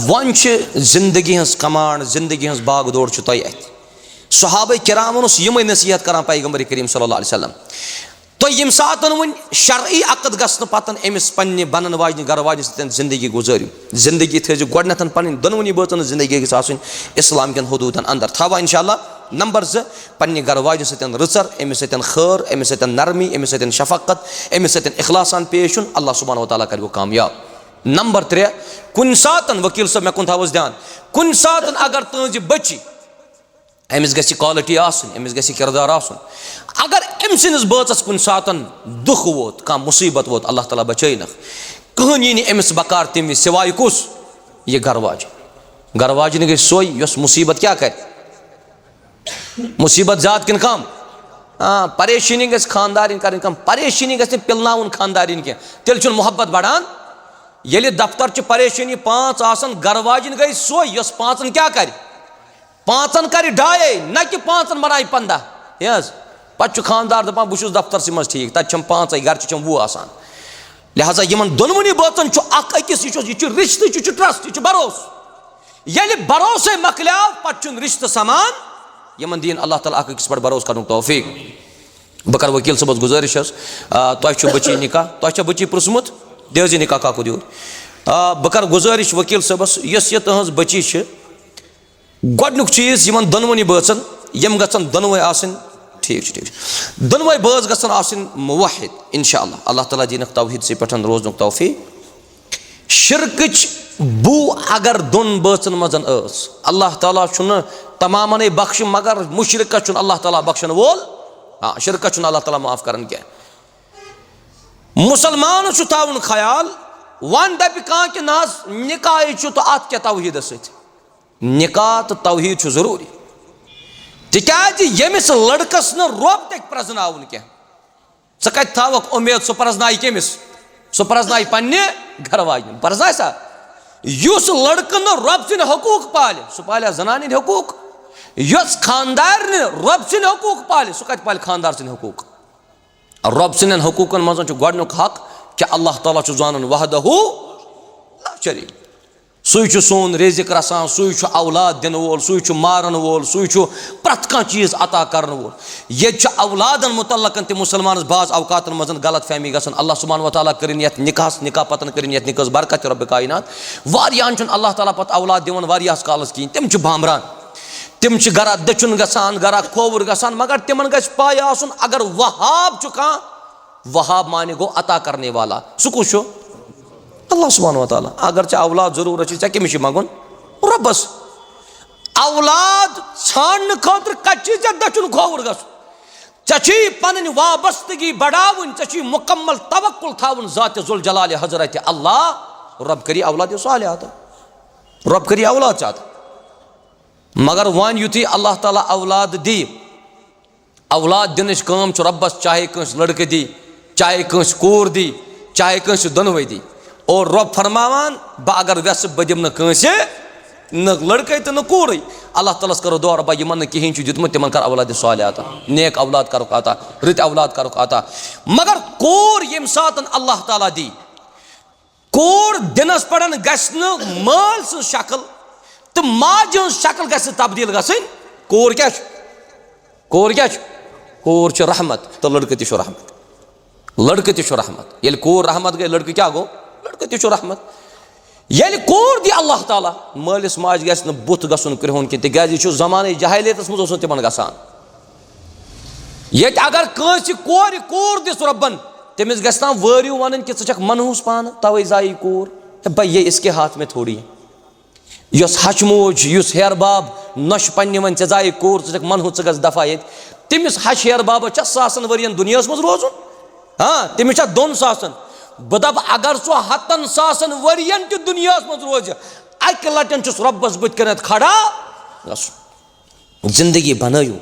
वन जिंदगी हज कमांड जिंदगी हज बाग दौड़ तुम अत सहाबा किराम यम नसीहत करान पैगंबर करीम सल्लल्लाहु अलैहि वसल्लम तो यम सात वन शरई अकद गसन पतन अमिस पन्ने बनन वाजन गर वाजन सतन जिंदगी गुजारियो जिंदगी थो गोडनथन पन दोनवनी बचन जिंदगी गई इस्लाम कन हदूदन अंदर थवा इंशाअल्लाह नंबर 2 पन्ने गर वाजन सतन रचर अमिस सतन खैर अमिस सतन नरमी अमिस सतन शफकत अमिस सतन इखलासान पेश अल्लाह सुब्हानहु व तआला कर कामयाब नंबर 3 कुन सातन वकील सब मे कुन थवस ध्यान कुन सातन अगर तुज बची अमिस गि क्वालिटी अमिस गि किरदार अगर अम सस बचस कुन सातन दुख वोत कह मुसीबत वोत अल्लाह ताला बचन कहन यी अमिस बकार तम सिवाय कुस यह घरवाजन गई सोई यस मुसीबत क्या कर मुसीबत ज्यादा किन कम परेशानी गई खानदार कर कम परेशानी गई पिलनावन खानदार कह तेल मोहब्बत बढ़ान ये दफ्तर परेशानी 5 आसन घरवाजन गई सोई यस 5 क्या कर 5 कर 2.5 न कि 5 बनाए 15 यस पे खानदार दपान बहुत दफ्तर से मज ठीक तक 5 घर 20 आसान लिहाजा इन दोनवनी बातन अकिस यह रिश्ते यह ट्रस्ट यह भरोस ये भरोसे मकलियाव पे रिश्ते समान यमन दीन अल्लाह ताला अकिस पे भरोस कर तौफीक बह कर वकील सबस गुजारिश तुह बची निकाह तुह बची पृथमुत दिज निकाह काकुद यूर बह कर गुजारिश वकील सबस यस यह तहज बची गोडनुक चीज यमन दोनवनी बचन यम गसन दोनवे आसन ठीक दोनवे बज गसन आसन मुवाहिद इंशाअल्लाह अल्लाह ताला दीनक तौहीद से पठन रोजनुक तौफीक शिरकच बू अगर दोन बचन मजन अल्लाह ताला छुन तमामन बख्श मगर मुशरिक छुन अल्लाह ताला बख्शन वोल शिरक छुन अल्लाह ताला माफ करन क्या मुसलमान छु ताउन ख्याल वन दप कह कि ना निकाह छु तो अत क्या तौहीद सत निकाह तो तौहीद छु जरूरी तिकाज यमिस लड़कस न रोब तक प्रजनाउन क्या स कत थावक उम्मीद सह प्रजनाय केमिस सह प्रजनाय पन्ने घरवाजन प्रजनाय सा युस लड़कन न रब सिन हकूक पाले सह पाले जनानिन हकूक युस खानदार न रब सिन हकूक पाले सह कत पाले खानदार सिन हकूक रब सिन हकूकन मज गोडनुक हक कि अल्लाह ताला छु जानन वहदहु ला शरीक सु सोन रिज़्क़ रसान सु औलाद दिन वोल सु मारन वोल सु प्रत कह चीज अता करन वोल ये औलादन मुतल्लकन ते मुसलमान बाज अवकातन मजन गलत फहमी गसन अल्लाह सुब्हान व तआला करिन यत निकाह पतन करिन यत निकाह बरकत रब कायनात वारियान छन अल्लाह ताला पत औलाद दिवन वारियास कालस की तिम छु बामरान तिम छु गरा दचुन गसान गरा खोवर गसान मगर तिमन गस पाय आसुन अगर वहाब छु का वहाब माने गो अता करने वाला सुकुश अल्लाह सुब्हान व तआला अगर चे औलाद जरूरत चे कमिश मंगुन रबस औलाद छान खतर कच्ची चे दचुन खोवर गस चे पन वाबस्तगी बढ़ावन चे मुकम्मल तवक्कुल थावन ज़ात जुल जलाल हजरत अल्लाह रब करी औलाद सालिहात रब करी औलाद चाहत मगर वन युथी अल्लाह ताला औलाद दी औलाद दिन कम रबस चाहे कंस लड़के दी चाहे कंस कोर दी चाहे कंस दोनवे दी और रब फरमावान बह अगर वस बह दिम न लड़के तो न कोर अल्लाह तालस करो दुआ रब्बा यमन कहीं दितमुत तिमन कर औलाद सालिह अता नेक औलाद करुक अता रत औलाद करुक अता मगर कोर यम सातन अल्लाह ताला दी कोर दिनस पड़न गस न माल सं शक्ल तो माज शक्ल गस तब्दील गसन कोर क्या कोर छ रहमत तो लड़के ति रहमत ये कोर रहमत गई लड़के क्या गो लड़के ति रहमत ये कोर दी अल्लाह ताला मालिस माज गस न बुत गसन करहुन कि तिकाज जमाने जहालियतस मज तिमन गसान ये अगर कंस कोर दिस रब्बन तमिस गस ना वरियो वन कि च मनहूस पान तवे जाई कोर भाई ये इसके हाथ में थोड़ी यस हचमोज युस हेर बाब नश पन्ने वन जाई कोर च मनहू च गस दफा ये तमिस हच हेर बाब सासन वरियन दुनिया मज रोजुन हाँ तमिस 2 सासन बह दप अगर सो 100 सासन वरियन ति दुनिया मज रोज अक लटन रब्बस बुत कनत खड़ा जिंदगी बनायु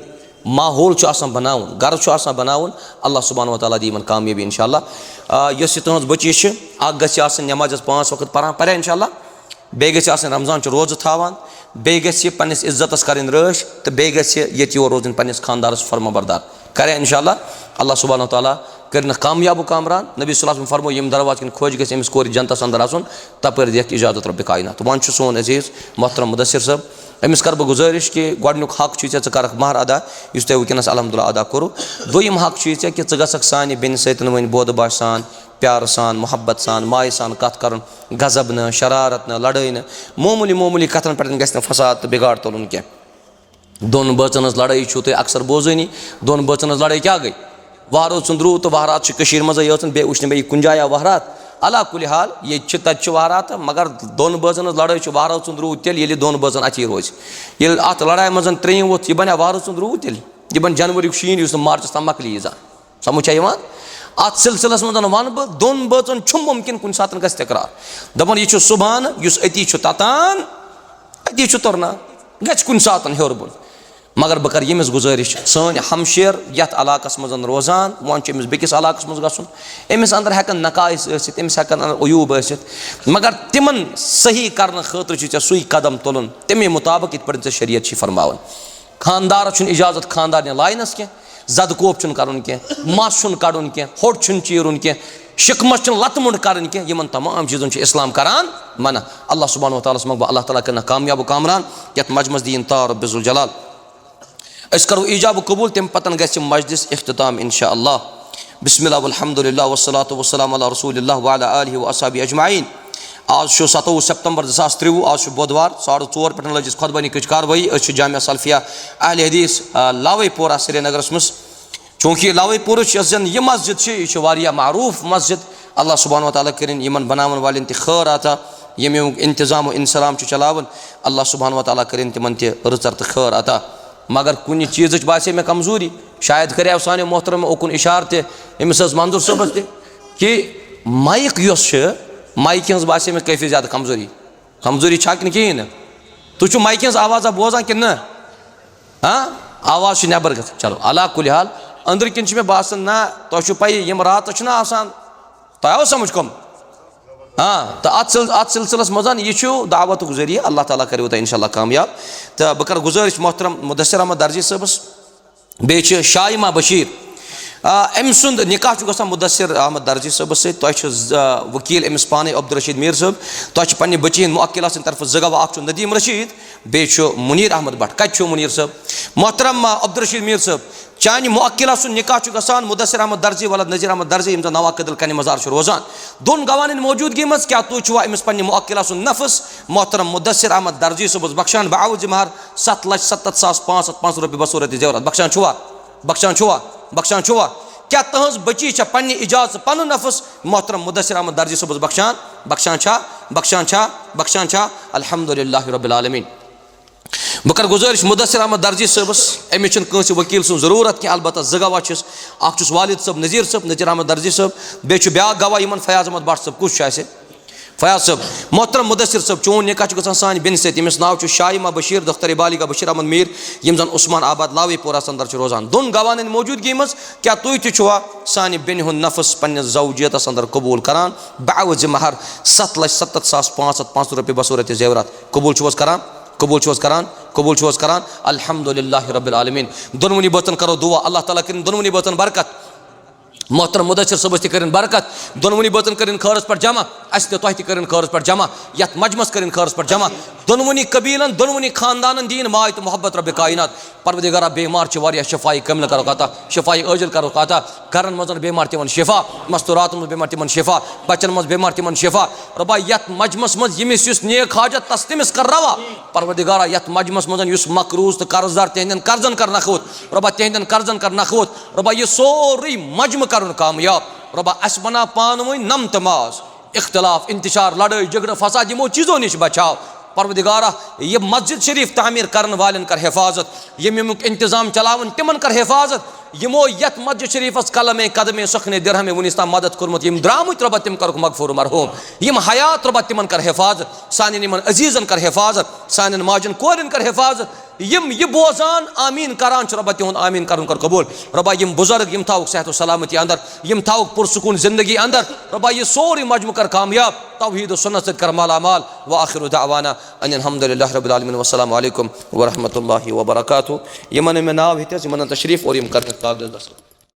माहौल बनावन घर बनावन अल्लाह सुब्हान व तआला दीमन कामयाबी इंशाअल्लाह यस तुहज बची गस नमाज 5 वक्त पढ़ा इंशाअल्लाह बे रमजान रोज़ थावान बे पन्निस इज्जतस करें रश तो बे ये रोजन पन्निस खानदारस फर्माबरदार करें इंशाअल्लाह अल्लाह सुब्हान व तआला कर कामयाब कामरान नबी सल्लल्लाहु अलैहि वसल्लम फरमो यम दरवाज कन खोज गस अमिस कोर जनतस अंदर आसन तपर दिख इजाजत रब कायनात वन सोन अजीज मोहतरम मुदस्सिर साहब अमिस कर बह गुजारिश कि गोडनुक हक चे कर महर अदा इस तुम वनस अलहमदुल्ला अदा कोर दोयम हक चे कि गक सान बेन सतन वन बोध बाश सान प्यार सान मोहब्बत सान माय सान कत कर गजब न शरारत न लड़ाई न मामूली कथन पे गस फसाद तो बिगाड़ तुलन क्या दोन बचन लड़ाई छो तुम अक्सर बोजनी दोन बचन लड़ाई क्या गई वहरो द्रू तो वहरात मज बे वुन बे कुन जाया वहरात अला कुल हाल ये तत वहरात मगर दोन बचन लड़ाई वहरो द्रू तेल दोन बचन अची रोज ये अत लड़ाई मज 3 वोत यह बना वहरो द्रू तेल यह बन जनवरी शीन मार्चस तम मकली जा समझ समझ अत सिलसिलस मज वन बह दोन बचन मुमकिन कुछ सात गस तकरार दपान यह सुबहान अति ततान अति तुरना गच कुछ सात हेर बोन मगर बह कर यमिस गुजारिश सन हमशेर यथ इलाकस मज रोजान वन अमिस बेकिस इलाकस मज गसुन अमिस अंदर हेकन नकाइस आसित अमिस हेकन अयूब आसित मगर तिमन सही करने खतर चे सुई कदम तुलन तमे मुताबिक इत पे शरीयत फरमावन खानदार इजाजत खानदार लाइनस कह जदकोप कर मस कड़न कह होट चीरुन कह शिकमस लत मुंड कर इन तमाम चीज़ों इस्लाम करान मना अल्लाह सुब्हानहु व तआला मगबा अल्लाह ताला करना कामयाब कामरान यत मजमस दीन तार रब्बुल जलाल अस करो ईजाब कबूल तम पतन गस मजलिस इख्तिताम इंशाअल्लाह बिस्मिल्लाह वल्हम्दुलिल्लाह वस्सलातु वस्सलामु अला रसूलिल्लाह व अला आलिहि व अस्हाबिहि अजमाइन आज 27 सितंबर 2023 आज बुधवार 4:30 पे लजिस खुतबानी कार्रवाई जामिया सल्फिया अहल हदीस लावेपोरा श्रीनगर मज चूँकि लावेपोर यह मस्जिद यह मारूफ मस्जिद अल्लाह सुब्हानहु व तआला करिन यमन बनावन वालेन त खैर अता यमिक इंतजाम इंसलाम चलावन अल्लाह सुब्हानहु व तआला करिन तिमन त रचर त खैर अता मगर कुछ चीज़ बासे मे कमजोरी शायद कर सान मोहतरम ओकुन इशार तमिस मंजूर सबस कि माइक माइक हज बासे मे काफ़ी ज़्यादा कमजोरी छा कि कहें तुम माइक हज आवाज़ा बोजान कि न आवाज़ नबर ग चलो अला कुल हाल अंदर किन मे बासान ना तुम पी यम रात आसान तह समझ कम हाँ तो अत सिलसिलस मज यह दावत जरिए अल्लाह ताला करो तुम इंशाअल्लाह कामयाब तो बह कर गुजारिश मोहतरम मुदस्सिर अहमद दर्जी सबस बे शाइमा बशीर अम सुंद निकाह ग मुदस्सिर अहमद दर्जी सबस वकील अमिस पाने अब्दुल रशीद मीर साहब तुम पे बची हंद मुअक्किला तरफ जगह अ नदीम रशीद बे मुनीर अहमद भट्ट कत मुनीर साहब मोहतरम अब्दुल रशीद मीर साहब चान मुअक्किला सुन निकाह ग मुदस्सिर अहमद दर्जी वलद नज़ीर अहमद दर्जी यम नवा कदल कन मजार रोजान दोन गवान मौजूदगी मज क्या तुम अमिस पे मुअक्किला सुन नफस मोहतरम मुदस्सिर अहमद दर्जी सबस बख्शान बावज महर 7,77,505 रुपये बसूरत जेवरत बख्शान छुआ क्या तहज बची पे इजाजत पन नफस मोहतरम मुदस्सिर अहमद दर्जी सबस बख्शान अल्हम्दुलिल्लाह रब्बिल आलमीन बह कर गुजारिश मुदस्सिर अहमद दर्जी सबस अमिस कंस वकील सुन जरूरत कह अलबत्ता ज गवाह अख वालिद साहब नज़ीर अहमद दर्जी साहब बे ब्या गवाह इन फयाज अहमद भट्ट साहब कुछ फयाज साहब मोहतरम मुदस्सिर साहब चोन निकाह ग सान बिन समिस नाव शाइमा बशीर दख्तर बालिगा बशीर अहमद मीर यम जन उस्मान आबाद लावेपोरा अंदर रोजान दोन गवान मौजूदगी मज क्या तुम सान बेन हुंद नफस पे जौजियतस अंदर कबूल करान बावज महर 7,77,505 रुपये बसूरत जेवरात कबूल करान अल्हम्दुलिल्लाह रब्बिल आलमीन दोनवनी बचन करो दुआ अल्लाह ताला करिन दोनवनी बचन बरकत मोहतरम मुदस्सिर सबस तन बरकत दोनवनी बचन कर खैरस पर जमा अस तुह तन खैरस पर जमा यथ मजमस कर खैरस पर जमा दोनवनी कबीलन दोनवनी खानदान दीन माय तो मोहब्बत रब कायनात परवरदिगारा बेमार शफाई कमिल करो अता शफाई अजल करो अता घरन मज बेमार तिमन शिफा मस्तूरात मज बेमार तिमन शिफा बचन मज बेमार तिमन शिफा रबा यथ मजमस मज यमिस नेक हाजत तस तमिस कर रवा परवरदिगारा यथ मजमस मज मकरूज तो कर्जदार तिहंदन कर्जन कर नखवत रबा तिहंदन कर्जन कर नखवत रबा यह सोरी मजम कर कामयाब रबा अस बना पान वो नम तमाज इख्तलाफ इंतशार लड़ाई झगड़ फसाद यमो चीज़ों निश बचाव परवरदिगारा ये मस्जिद शरीफ तामीर करन वालन कर हिफाजत यमुक इंतजाम चलावन तिमन कर हिफाजत यमो यत मस्जिद शरीफस कलमे कदमे सखने दिरहमे वनिस्ता मदद कुरमुत यम द्रामुत रब तिम कर मगफूर मरहूम यम हयात रब तिमन कर हिफाजत सानिन यमन अजीजन कर हिफाजत सानिन माजन कोरिन कर हिफाजत यम ये बोजान आमीन करान रब तिहुंद आमीन कर कबूल रबा यम बुजुर्ग यम थाउक सेहत सलामती अंदर यम थाउक पुरसुकून जिंदगी अंदर रबा ये सोरी मजमू कर कामयाब तौहीद सुन्नत कर मालामाल व आखिरु दावाना अनिल हम्दुलिल्लाह रब्बिल आलमीन वस्सलामु अलैकुम व रहमतुल्लाहि व बरकातहू यमन में नाव हित यमन तशरीफ और यम कर